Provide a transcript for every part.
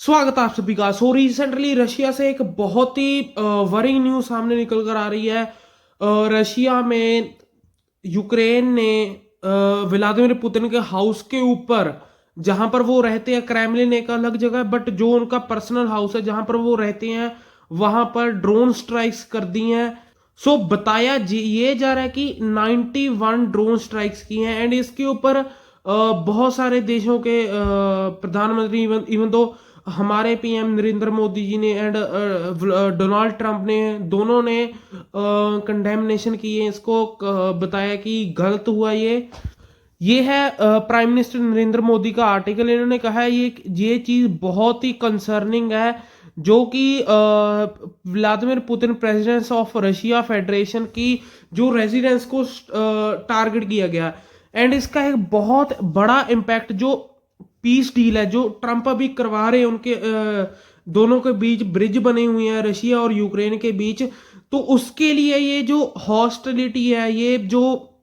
स्वागत है आप सभी का। सो रिसेंटली रशिया से एक बहुत ही वरिंग न्यूज सामने निकल कर आ रही है। रशिया में यूक्रेन ने व्लादिमीर पुतिन के हाउस के ऊपर, जहां पर वो रहते हैं, क्रेमलिन एक अलग जगह है, बट जो उनका पर्सनल हाउस है जहां पर वो रहते हैं वहां पर ड्रोन स्ट्राइक्स कर दी हैं। सो बताया ये जा रहा है कि 91 ड्रोन स्ट्राइक्स की हैं एंड इसके ऊपर बहुत सारे देशों के प्रधानमंत्री, इवन तो हमारे पीएम नरेंद्र मोदी जी ने एंड डोनाल्ड ट्रंप ने, दोनों ने कंडेमनेशन की है इसको, बताया कि गलत हुआ। ये है प्राइम मिनिस्टर नरेंद्र मोदी का आर्टिकल। इन्होंने कहा है ये चीज बहुत ही कंसर्निंग है, जो कि Vladimir Putin president of Russia federation की जो रेजिडेंस को टारगेट किया गया। एंड इसका एक बहुत बड़ा इम्पैक्ट जो पीस डील है जो ट्रंप अभी करवा रहे हैं, उनके दोनों के बीच ब्रिज बने हुए हैं रशिया और यूक्रेन के बीच, तो उसके लिए ये जो हॉस्टिलिटी है, ये जो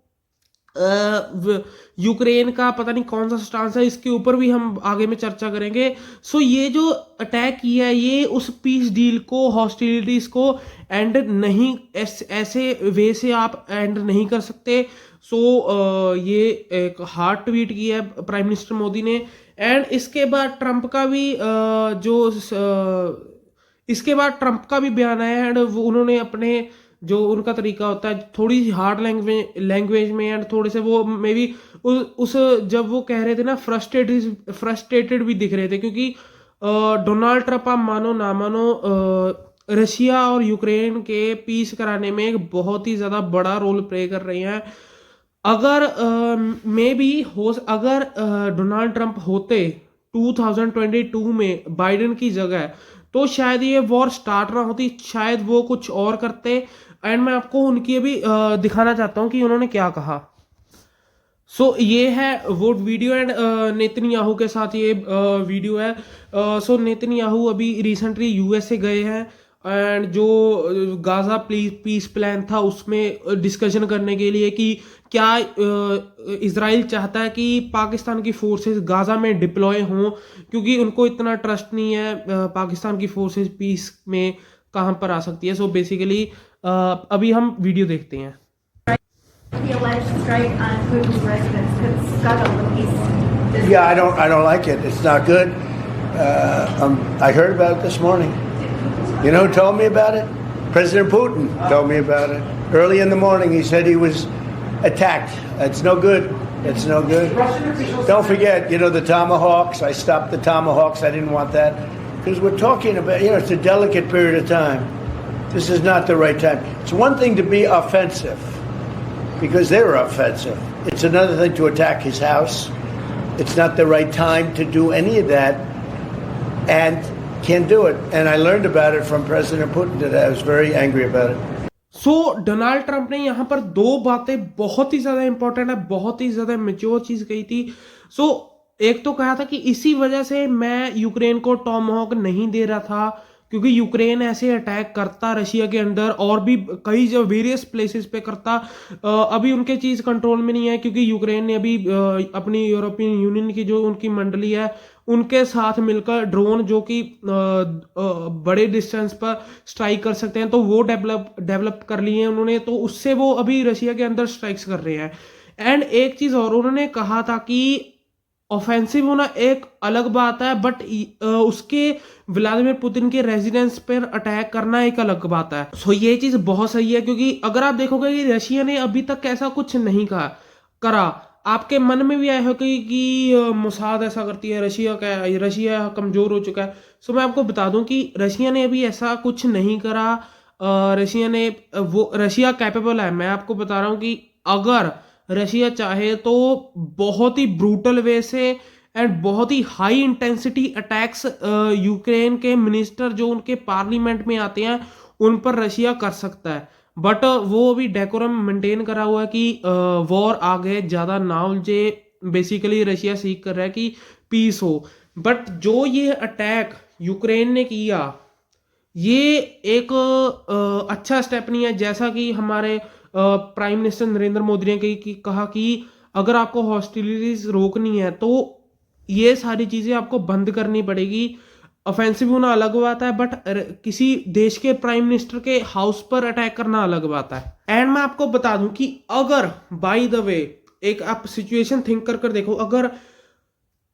यूक्रेन का पता नहीं कौन सा स्टांस है, इसके ऊपर भी हम आगे में चर्चा करेंगे। सो ये जो अटैक किया है ये उस पीस डील को, हॉस्टिलिटीज को एंड नहीं, ऐसे वे से आप एंड नहीं कर सकते। सो ये एक हार्ड ट्वीट किया है प्राइम मिनिस्टर मोदी ने। एंड इसके बाद ट्रंप का भी इसके बाद ट्रंप का भी बयान आया एंड उन्होंने अपने जो उनका तरीका होता है थोड़ी हार्ड लैंग्वेज में एंड थोड़े से वो मे बी उस जब वो कह रहे थे ना, फ्रस्ट्रेटेड भी दिख रहे थे, क्योंकि डोनाल्ड ट्रंप, आप मानो ना मानो, रशिया और यूक्रेन के पीस कराने में एक बहुत ही ज्यादा बड़ा रोल प्ले कर रहे हैं। अगर मे बी हो, अगर डोनाल्ड ट्रंप होते 2022 में बाइडेन की जगह, तो शायद ये वॉर स्टार्ट ना होती, शायद वो कुछ और करते। एंड मैं आपको उनकी अभी दिखाना चाहता हूं कि उन्होंने क्या कहा। सो ये है वो वीडियो एंड नेतन्याहू के साथ ये वीडियो है। सो नेतन्याहू अभी रिसेंटली यूएसए गए हैं एंड जो गाजा पीस प्लान था उसमें डिस्कशन करने के लिए कि क्या इजराइल चाहता है कि पाकिस्तान की फोर्सेस गाजा में डिप्लॉय हों, क्योंकि उनको इतना ट्रस्ट नहीं है पाकिस्तान की फोर्सेस पीस में कहां पर आ सकती है। सो बेसिकली अभी हम वीडियो देखते हैं। The alleged strike on Putin's residence could scuttle the peace. Yeah, I don't like it. It's not good. I heard about it this morning. You know who told me about it? President Putin told me about it. Early in the morning, he said he was attacked. It's no good. It's no good. Don't forget, you know, the Tomahawks. I stopped the Tomahawks. I didn't want that. Because we're talking about, you know, it's a delicate period of time. This is not the right time. It's one thing to be offensive, because they were offensive. It's another thing to attack his house. It's not the right time to do any of that, and can't do it. And I learned about it from President Putin today. I was very angry about it. So Donald Trump ने यहाँ पर दो बातें बहुत ही ज्यादा important है, बहुत ही ज्यादा मेच्योर चीज कही थी। सो एक तो कहा था कि इसी वजह से मैं यूक्रेन को टॉमहॉक नहीं दे रहा था, क्योंकि यूक्रेन ऐसे अटैक करता रशिया के अंदर और भी कई जो वेरियस प्लेसेस पे करता। अभी उनके चीज कंट्रोल में नहीं है, क्योंकि यूक्रेन ने अभी अपनी यूरोपियन यूनियन की जो उनकी मंडली है उनके साथ मिलकर ड्रोन जो कि बड़े डिस्टेंस पर स्ट्राइक कर सकते हैं, तो वो डेवलप कर लिए हैं उन्होंने, तो उससे वो अभी रशिया के अंदर स्ट्राइक्स कर रहे हैं। एंड एक चीज और उन्होंने कहा था कि ऑफेंसिव होना एक अलग बात है, बट उसके व्लादिमीर पुतिन के रेजिडेंस पर अटैक करना एक अलग बात है। सो ये चीज बहुत सही है, क्योंकि अगर आप देखोगे कि रशिया ने अभी तक ऐसा कुछ नहीं करा, आपके मन में भी आया हो कि मोसाद ऐसा करती है, रशिया कमजोर हो चुका है। सो मैं आपको बता दूं कि रशिया ने अभी ऐसा कुछ नहीं करा। रशिया कैपेबल है। मैं आपको बता रहा हूं कि अगर रशिया चाहे तो बहुत ही ब्रूटल वे से एंड बहुत ही हाई इंटेंसिटी अटैक्स यूक्रेन के मिनिस्टर जो उनके पार्लियामेंट में आते हैं उन पर रशिया कर सकता है, बट वो अभी डेकोरम मेंटेन करा हुआ है कि वॉर आगे ज्यादा ना उलझे। बेसिकली रशिया सीख कर रहा है कि पीस हो, बट जो ये अटैक यूक्रेन ने किया ये एक अच्छा स्टेप नहीं है। जैसा कि हमारे प्राइम मिनिस्टर नरेंद्र मोदी ने कहा कि अगर आपको हॉस्टिलिटीज रोकनी है तो ये सारी चीजें आपको बंद करनी पड़ेगी। ऑफेंसिव होना अलग बात है, बट किसी देश के प्राइम मिनिस्टर के हाउस पर अटैक करना अलग बात है। एंड मैं आपको बता दूं कि अगर बाय द वे एक आप सिचुएशन थिंक कर देखो, अगर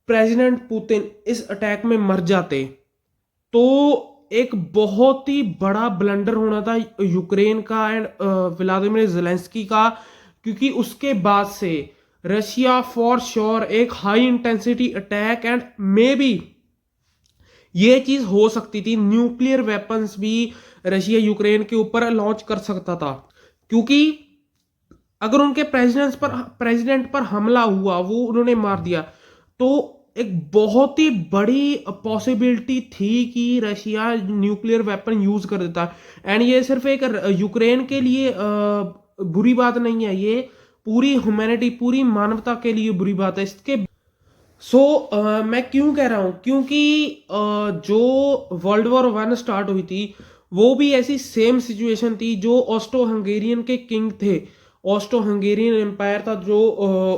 प्रेसिडेंट पुतिन इस अटैक में मर जाते तो एक बहुत ही बड़ा ब्लंडर होना था यूक्रेन का एंड व्लादिमीर ज़ेलेंस्की का, क्योंकि उसके बाद से रशिया फॉर श्योर एक high intensity attack and may be ये चीज हो सकती थी, न्यूक्लियर वेपन्स भी रशिया यूक्रेन के ऊपर लॉन्च कर सकता था। क्योंकि अगर उनके प्रेसिडेंट पर हमला हुआ, वो उन्होंने मार दिया, तो एक बहुत ही बड़ी पॉसिबिलिटी थी कि रशिया न्यूक्लियर वेपन यूज कर देता। एंड ये सिर्फ एक यूक्रेन के लिए बुरी बात नहीं है, ये पूरी ह्यूमैनिटी, पूरी मानवता के लिए बुरी बात है। इसके मैं क्यों कह रहा हूं, क्योंकि जो वर्ल्ड वॉर 1 स्टार्ट हुई थी वो भी ऐसी सेम सिचुएशन थी। जो ऑस्ट्रो हंगेरियन के किंग थे, ऑस्ट्रो हंगेरियन एम्पायर था, जो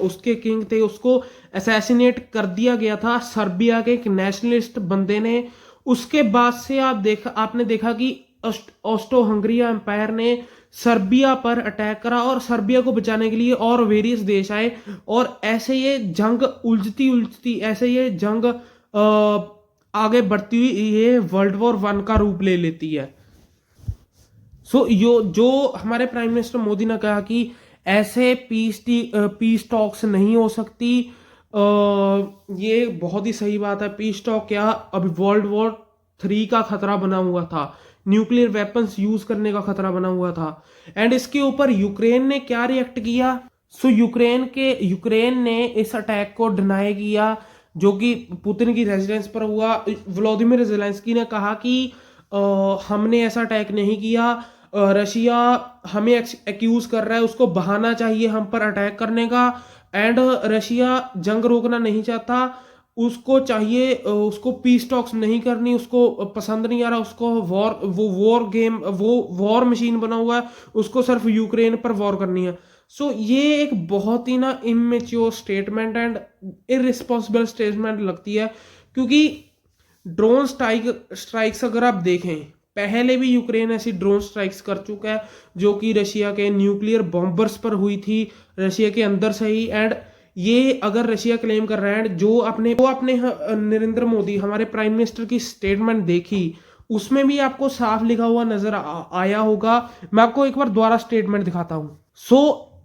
उसके किंग थे, उसको असैसिनेट कर दिया गया था सर्बिया के एक नेशनलिस्ट बंदे ने। उसके बाद से आपने देखा कि ऑस्ट्रो हंगेरियन एम्पायर ने सर्बिया पर अटैक करा और सर्बिया को बचाने के लिए और वेरियस देश आए, और ऐसे ये जंग उलझती ऐसे ये जंग आगे बढ़ती हुई ये वर्ल्ड वॉर 1 का रूप ले लेती है। जो हमारे प्राइम मिनिस्टर मोदी ने कहा कि ऐसे पीस टॉक्स नहीं हो सकती, ये बहुत ही सही बात है। पीस टॉक क्या, अभी वर्ल्ड वॉर 3 का खतरा बना हुआ था, न्यूक्लियर वेपन्स यूज करने का खतरा बना हुआ था। एंड इसके ऊपर यूक्रेन ने क्या रिएक्ट किया? यूक्रेन ने इस अटैक को डिनाई किया जो कि पुतिन की रेजिडेंस पर हुआ। व्लादिमीर ज़ेलेंस्की ने कहा कि हमने ऐसा अटैक नहीं किया, रशिया हमें एक्यूज कर रहा है, उसको बहाना चाहिए हम पर अटैक करने का। एंड रशिया जंग रोकना नहीं चाहता, उसको चाहिए, उसको पीस टॉक्स नहीं करनी, उसको पसंद नहीं आ रहा, उसको वॉर मशीन बना हुआ है, उसको सिर्फ यूक्रेन पर वॉर करनी है। ये एक बहुत ही ना immature statement and irresponsible statement लगती है। क्योंकि ड्रोन स्ट्राइक्स अगर आप देखें, पहले भी यूक्रेन ऐसी ड्रोन स्ट्राइक्स कर चुका है जो कि रशिया के न्यूक्लियर बॉम्बर्स पर हुई थी, रशिया के अंदर से ही। एंड ये अगर रशिया क्लेम कर रहा है, जो अपने नरेंद्र मोदी हमारे प्राइम मिनिस्टर की स्टेटमेंट देखी, उसमें भी आपको साफ लिखा हुआ नजर आया होगा। मैं आपको एक बार दोबारा स्टेटमेंट दिखाता हूं।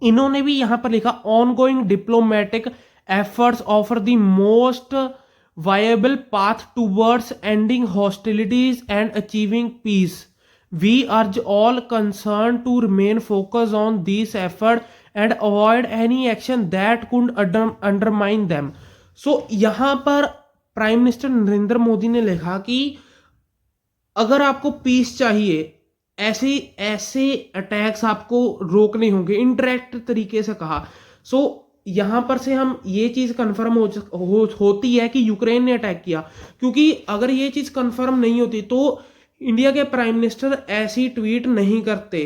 इन्होंने भी यहां पर लिखा, ongoing diplomatic efforts offer the most viable path towards ending hostilities and achieving peace. We urge all concerned to remain focused on these efforts and avoid any action that could undermine them. यहाँ पर prime minister Narendra Modi ने लिखा कि अगर आपको piece चाहिए, ऐसे attacks आपको रोकने होंगे, इंडायरेक्ट तरीके से कहा। यहां पर से हम ये चीज कंफर्म होती है कि यूक्रेन ने अटैक किया। क्योंकि अगर ये चीज कंफर्म नहीं होती तो इंडिया के प्राइम मिनिस्टर ऐसी ट्वीट नहीं करते।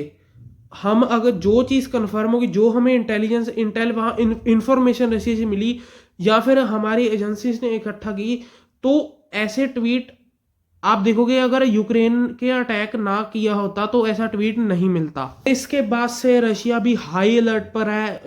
हम अगर जो चीज कंफर्म होगी, जो हमें इंटेल वहां इंफॉर्मेशन रशिया से मिली या फिर हमारी एजेंसीज ने इकट्ठा की, तो ऐसे ट्वीट आप देखोगे, अगर यूक्रेन के अटैक ना किया होता तो ऐसा ट्वीट नहीं मिलता। इसके बाद से रशिया भी हाई अलर्ट पर है।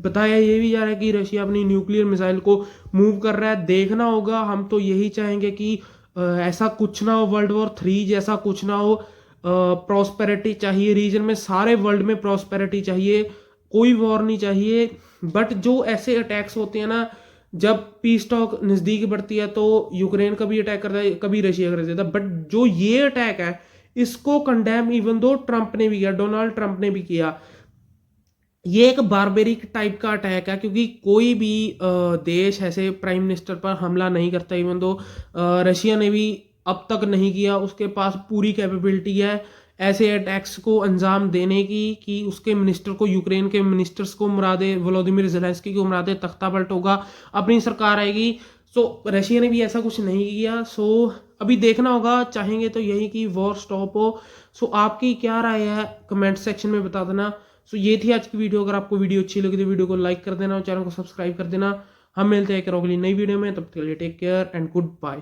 बताया ये भी जा रहा है कि रशिया अपनी न्यूक्लियर मिसाइल को मूव कर रहा है। देखना होगा, हम तो यही चाहेंगे कि ऐसा कुछ ना हो, वर्ल्ड वॉर 3 जैसा कुछ ना हो। प्रॉस्पेरिटी चाहिए रीजन में, सारे वर्ल्ड में प्रॉस्पेरिटी चाहिए, कोई वॉर नहीं चाहिए। बट जो ऐसे अटैक्स होते हैं ना, जब पीस टॉक नजदीक बढ़ती है तो यूक्रेन कभी अटैक करता है, कभी रशिया कर देता है। बट जो ये अटैक है, इसको कंडेम इवन दो ट्रंप ने भी किया, डोनाल्ड ट्रंप ने भी किया। ये एक बारबेरिक टाइप का अटैक है, क्योंकि कोई भी देश ऐसे प्राइम मिनिस्टर पर हमला नहीं करता। इवन दो रशिया ने भी अब तक नहीं किया, उसके पास पूरी कैपेबिलिटी है ऐसे अटैक्स को अंजाम देने की, कि उसके मिनिस्टर को, यूक्रेन के मिनिस्टर्स को मरा दे, व्लादिमीर ज़ेलेंस्की को मरा दे, तख्ता पलट होगा, अपनी सरकार आएगी। रशिया ने भी ऐसा कुछ नहीं किया। अभी देखना होगा, चाहेंगे तो यही कि वॉर स्टॉप हो। आपकी क्या राय है कमेंट सेक्शन में बता देना। ये थी आज की वीडियो। अगर आपको वीडियो अच्छी लगी तो वीडियो को लाइक कर देना और चैनल को सब्सक्राइब कर देना। हम मिलते हैं एक अगली नई वीडियो में, तब तक के लिए take care and good bye.